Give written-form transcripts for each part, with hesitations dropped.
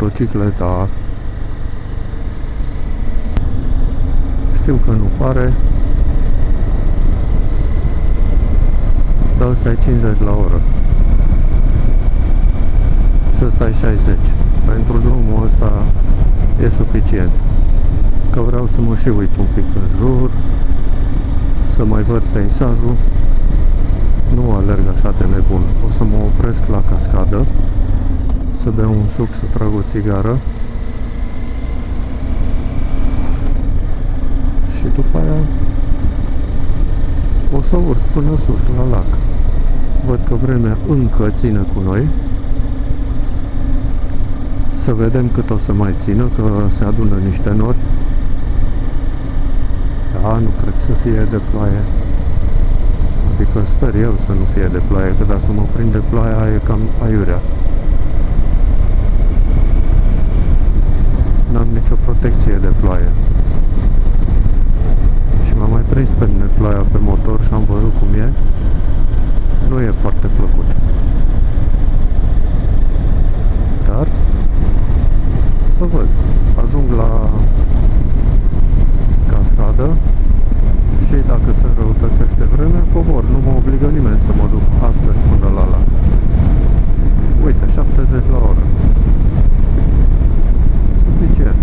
motocicleta. Știu că nu pare, dar ăsta e 50 la oră și ăsta e 60. Pentru drumul ăsta e suficient. Că vreau să mă și uit un pic în jur, să mai văd peisajul. Nu alerg așa de nebun. O să mă opresc la cascadă, să beau un suc, să trag o țigară și după aia o să urc până sus la lac. Văd că vremea încă ține cu noi. Să vedem cât o să mai țină, că se adună niște nori. Da, nu cred să fie de ploaie. Adică sper eu să nu fie de ploaie, că dacă mă prinde ploaia e cam aiurea. N-am nicio protecție de ploaie. Și m-am mai prins pe mine ploaia pe motor și am văzut cum e. Nu e foarte plăcut. Dar să văd. Ajung la cascadă și dacă se răutățește vremea, cobor. Nu mă obligă nimeni să mă duc astăzi până la lac. Uite, 70 la oră. Suficient.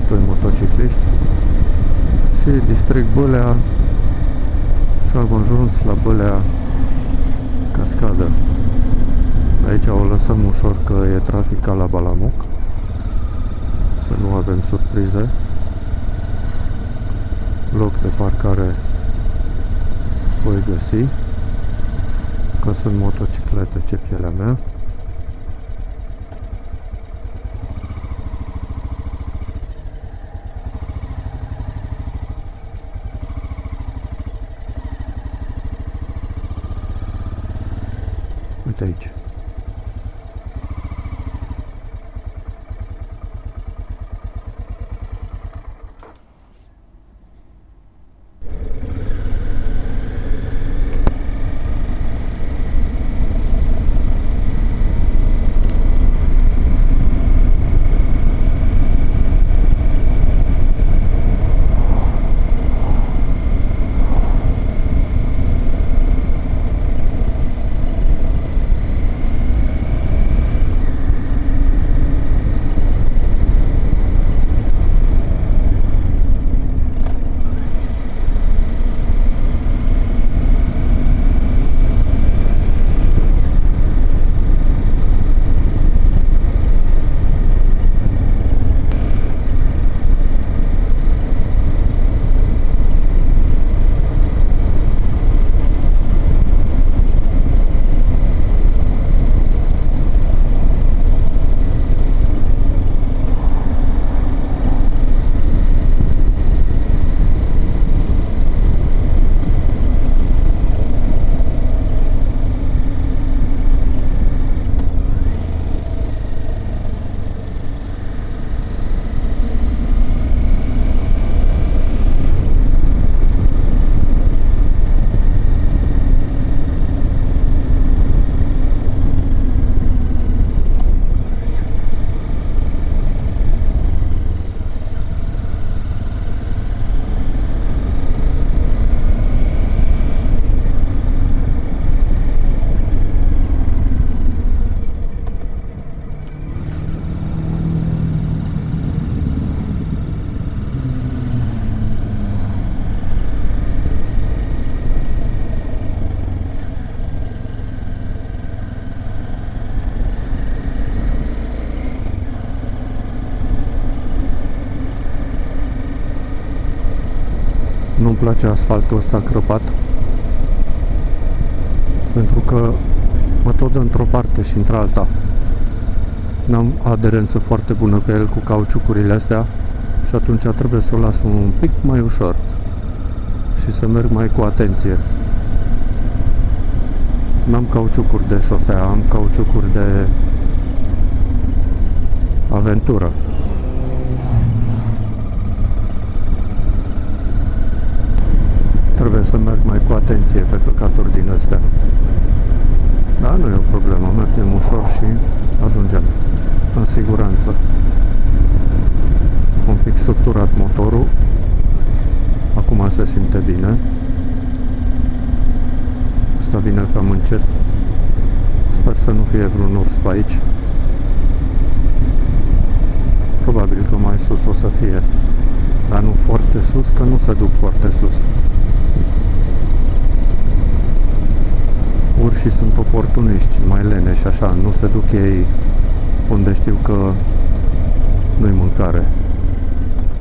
Pe motocicliști și district Bălea și am ajuns la Bălea cascadă. Aici o lăsăm ușor că e trafic ca la Balamuc, să nu avem surprize. Loc de parcare voi găsi, că sunt motociclete, ce pielea mea. Uite aici. Nu-mi place asfaltul ăsta crăpat, pentru că mă tot dă într-o parte și într-alta. N-am aderență foarte bună pe el cu cauciucurile astea și atunci trebuie să o las un pic mai ușor și să merg mai cu atenție. N-am cauciucuri de șosea, am cauciucuri de aventură. Trebuie să merg mai cu atenție pe căcaturi din astea. Da, nu e o problemă, mergem ușor și ajungem în siguranță. Un pic subturat motorul. Acum se simte bine. Asta vine cam încet. Sper să nu fie vreun urs pe aici. Probabil că mai sus o să fie. Dar nu foarte sus, că nu se duc foarte sus. Urșii sunt oportuniști, mai leneși așa, nu se duc ei unde știu că nu-i mâncare.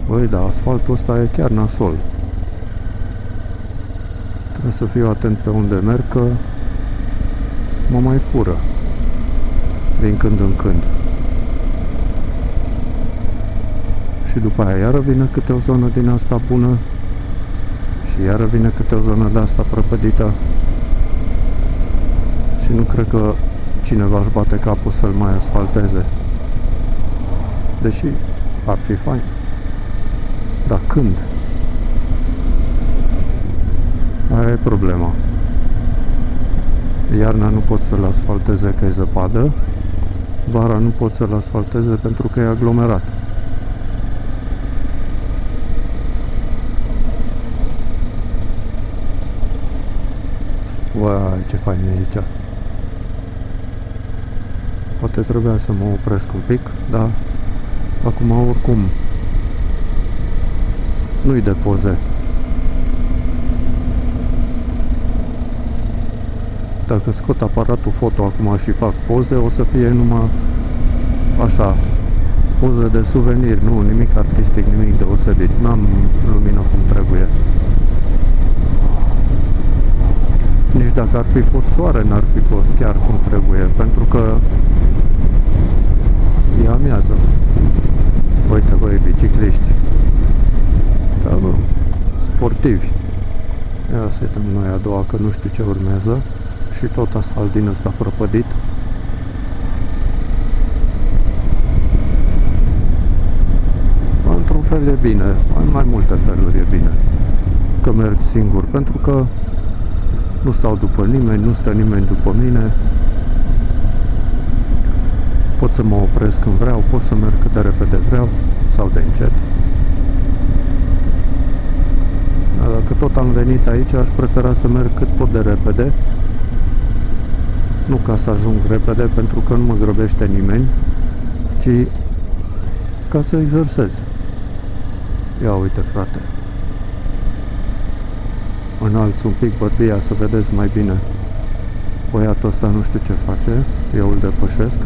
Băi, da, asfaltul ăsta e chiar nasol. Trebuie să fiu atent pe unde merg, că mă mai fură din când în când. Și după aia iară vine câte o zonă din asta bună și iară vine câte o zonă de asta prăpădită. Și nu cred că cineva își bate capul să-l mai asfalteze. Deși ar fi fain. Dar când? Aia e problema. Iarna nu pot să-l asfalteze că e zăpadă. Vara nu pot să-l asfalteze pentru că e aglomerat. Uai, ce fain e aici. Poate trebuia să mă opresc un pic, dar acum oricum nu-i de poze. Dacă scot aparatul foto acum și fac poze, o să fie numai așa, poze de suvenir, nu nimic artistic, nimic deosebit. N-am lumină cum trebuie. Nici dacă ar fi fost soare, n-ar fi fost chiar cum trebuie, pentru că e amiază. Uite, băi, bicicliști. Da, bă, sportivi. Ia să uităm noi a doua, că nu știu ce urmează. Și tot asfalt din ăsta prăpădit. Într-un fel e bine, în mai multe feluri e bine că merg singur, pentru că nu stau după nimeni, nu stă nimeni după mine. Pot să mă opresc când vreau, pot să merg cât de repede vreau sau de încet. Dar dacă tot am venit aici, aș prefera să merg cât pot de repede. Nu ca să ajung repede, pentru că nu mă grăbește nimeni, ci ca să exersez. Ia uite, frate. Înalți un pic bărbia să vedeți mai bine. Băiatul ăsta nu știu ce face, eu îl depășesc.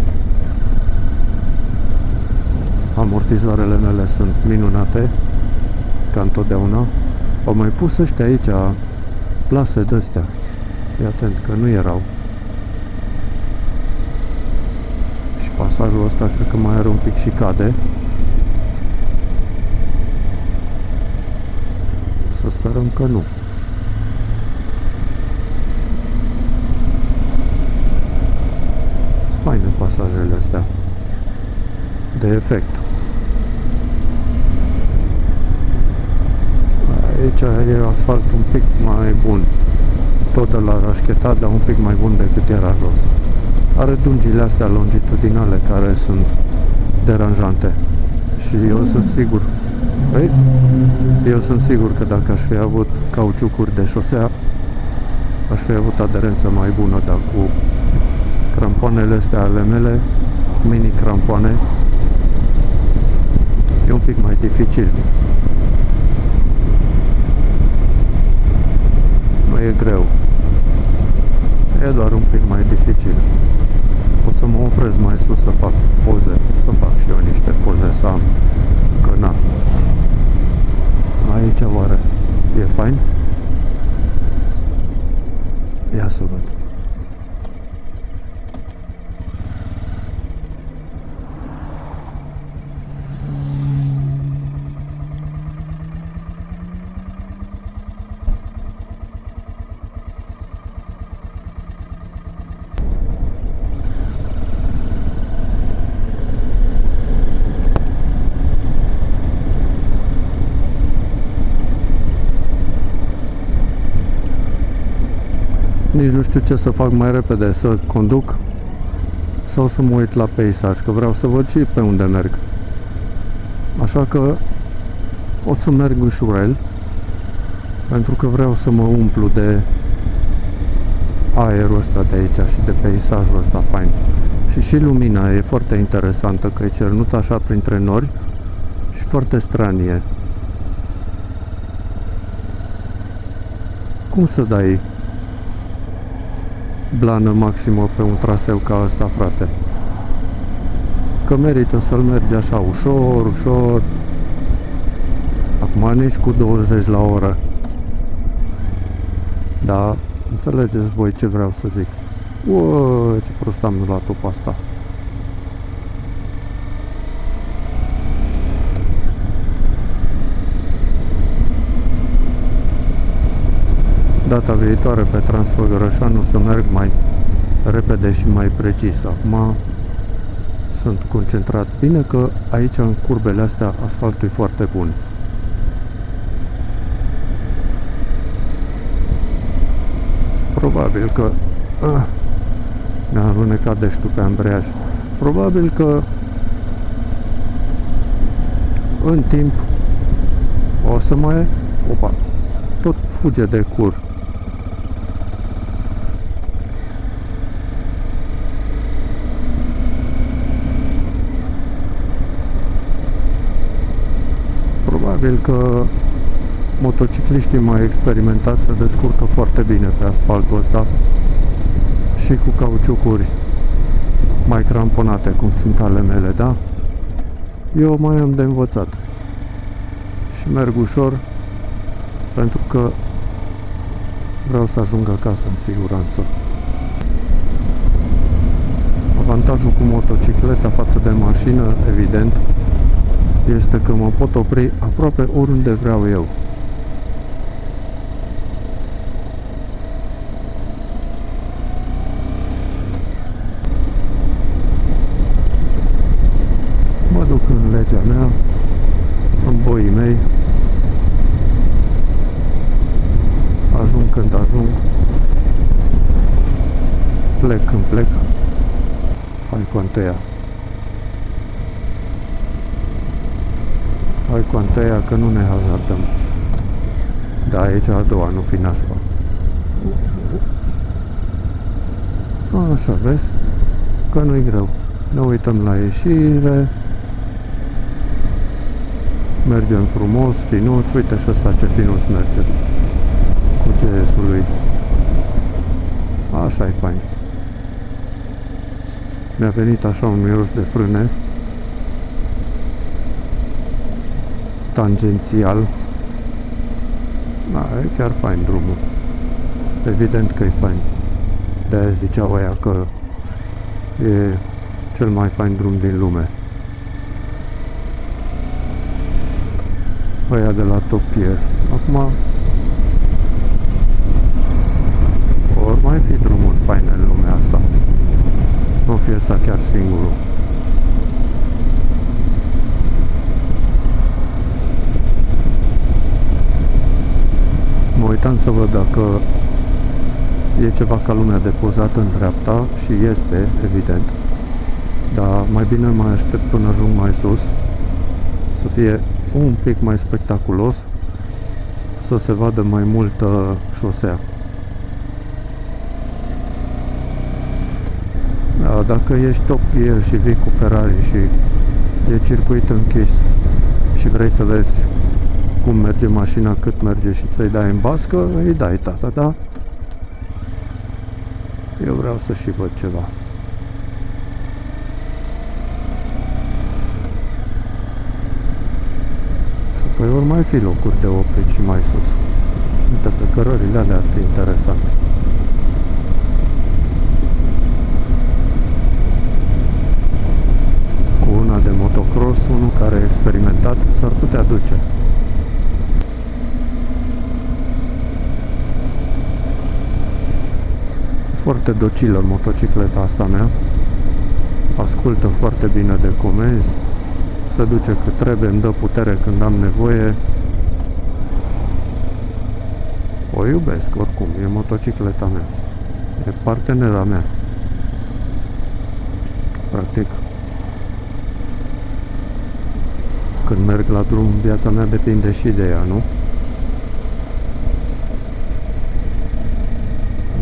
Amortizoarele mele sunt minunate, ca întotdeauna. Au mai pus ăștia aici plase de-astea. Fii atent că nu erau. Și pasajul ăsta cred că mai are un pic și cade. Să sperăm că nu. Sunt faine pasajele astea de efect. Aici e asfalt un pic mai bun, tot de la rașchetat, dar un pic mai bun decât era jos. Are dungile astea longitudinale care sunt deranjante. Și eu sunt sigur, că dacă aș fi avut cauciucuri de șosea, aș fi avut aderență mai bună, dar cu crampoanele astea ale mele, mini crampoane, e un pic mai dificil. Nu e greu. E doar un pic mai dificil. O să mă opresc mai sus să fac poze, să fac și eu niște poze, să am, că na. Aici oare e fain? Ia să văd. știu ce să fac mai repede, să conduc sau să mă uit la peisaj, că vreau să văd și pe unde merg. Așa că o să merg ușurel, pentru că vreau să mă umplu de aerul ăsta de aici și de peisajul ăsta fain. Și lumina e foarte interesantă, că e cernută așa printre nori și foarte stranie. Cum să dai blană maximă pe un traseu ca ăsta, frate? Că merită să-l mergi așa ușor, ușor. Acum nici cu 20 la oră. Dar înțelegeți voi ce vreau să zic. Uă, ce prost am luat-o pe asta. Data viitoare pe Transfăgărășanu să merg mai repede și mai precis. Acum sunt concentrat bine că aici în curbele astea asfaltul e foarte bun. Probabil că mi-a alunecat deștul pe ambreiaj. Probabil că în timp o să mai... Opa! Tot fuge de cur. Probabil că motocicliștii mai experimentați se descurcă foarte bine pe asfaltul ăsta și cu cauciucuri mai cramponate, cum sunt ale mele, da? Eu mai am de învățat și merg ușor pentru că vreau să ajung acasă în siguranță. Avantajul cu motocicleta față de mașină, evident, este că mă pot opri aproape oriunde vreau eu. Mă duc în legea mea, în boii mei, ajung când ajung, plec când plec. Hai cu Anteia. Hai cu Anteia că nu ne hazardăm. Da, aici a doua, nu fi nașpa. Așa, vezi? Că nu-i greu. Ne uităm la ieșire. Mergem frumos, finuț. Uite și ăsta ce finuț merge. Cu GS-ul lui. Așa e fain. Mi-a venit așa un miros de frâne. Tangențial. Da, e chiar fain drumul. Evident că e fain. De-aia ziceau aia că e cel mai fain drum din lume. Aia de la Top Gear. Acum or mai fi drumuri faine în lumea asta. Nu fi ăsta chiar singurul. Mă uitam să văd dacă e ceva ca lumea de pozat în dreapta și este, evident. Dar mai bine mai aștept până ajung mai sus, să fie un pic mai spectaculos, să se vadă mai multă șosea. Da, dacă ești Top Gear și vii cu Ferrari și e circuit închis și vrei să vezi cum merge mașina, cât merge și să-i dai în bască, îi dai, tata, da? Eu vreau să și văd ceva. Și apoi vor mai fi locuri de oprit și mai sus. Uite, pe cărările alea ar fi interesant. Cu una de motocross, unul care e experimentat, s-ar putea duce. Foarte docilă motocicleta asta mea. Ascultă foarte bine de comenzi, se duce cât trebuie, îmi dă putere când am nevoie. O iubesc oricum, e motocicleta mea. E partenera mea. Practic, când merg la drum, viața mea depinde și de ea, nu?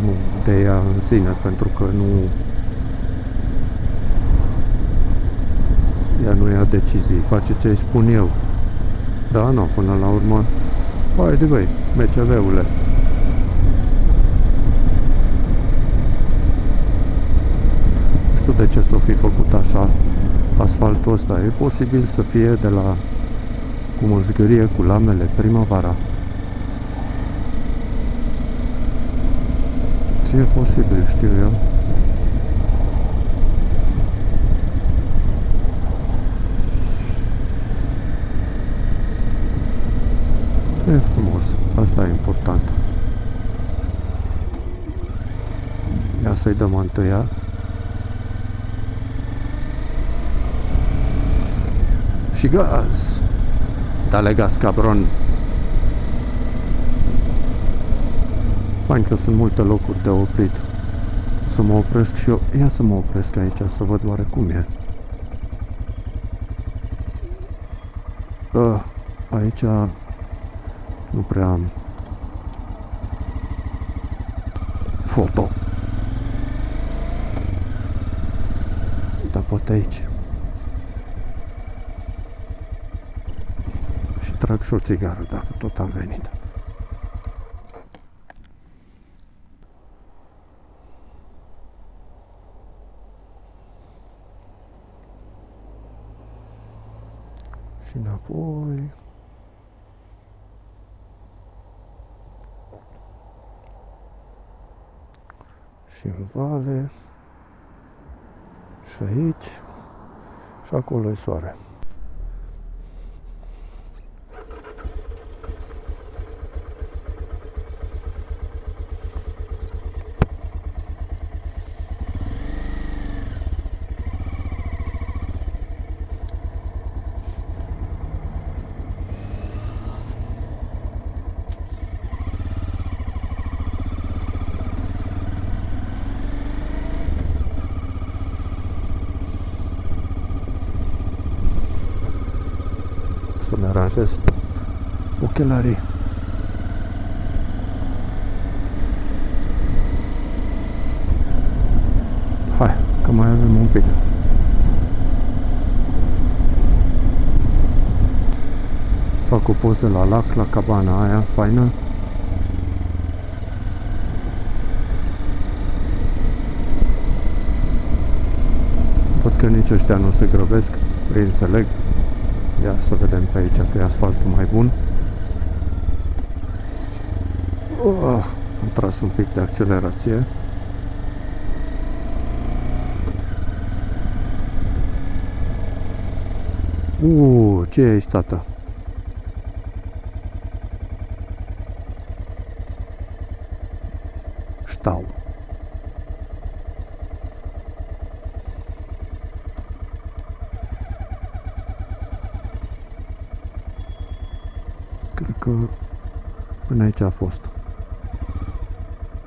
Nu de ea în sine, pentru că nu... Ea nu ia decizii, face ce îi spun eu. Da, nu, până la urmă, hai de băi, BCV-ule. Nu știu de ce s-o fi făcut așa asfaltul ăsta. E posibil să fie de la cum îl zgârie cu lamele primăvara. Ce e posibil, știu eu. E frumos, asta e important. Ia să-i dăm întâia. Și gaz! Dale gaz, cabron! Fain că sunt multe locuri de oprit. Să mă opresc și eu. Ia să mă opresc aici, să văd oare cum e. Aici nu prea am foto. Dar poate aici. Și trag și o țigară dacă tot am venit. Și înapoi. Și în vale. Și aici. Și acolo e soare. Să-mi aranjez ochelarii. Hai, că mai avem un pic. Fac o poză la lac, la cabana aia faină. Văd că nici ăștia nu se grăbesc, îi înțeleg. Ia să vedem pe aici că e asfaltul mai bun. Am tras un pic de accelerație. Ce e aici, tata? Stau. Cred că până aici a fost.